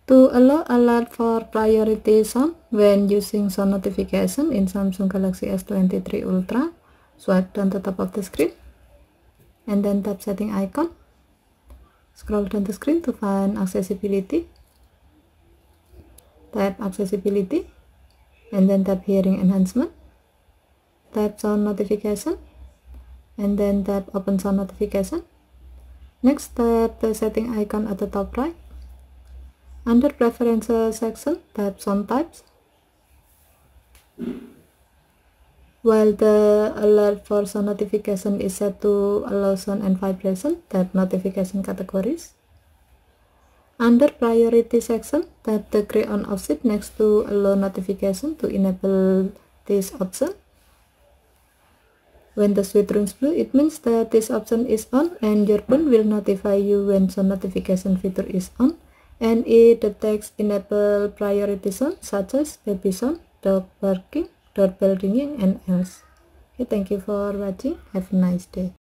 To allow alert for priority sound when using sound notification in Samsung Galaxy S23 Ultra, swipe down the top of the screen and then tap setting icon. Scroll down the screen to find accessibility. Tap accessibility and then tap hearing enhancement. Tap sound notification and then tap open sound notification. Next, tap the setting icon at the top right. Under preferences section, tap sound types. While the alert for sound notification is set to allow sound and vibration, tap notification categories. Under priority section, tap the gray on off switch next to allow notification to enable this option. When the switch turns blue, it means that this option is on and your phone will notify you when sound notification feature is on, and it detects enable priority sound such as baby sound, dog barking, doorbell ringing, and else. Okay, thank you for watching. Have a nice day.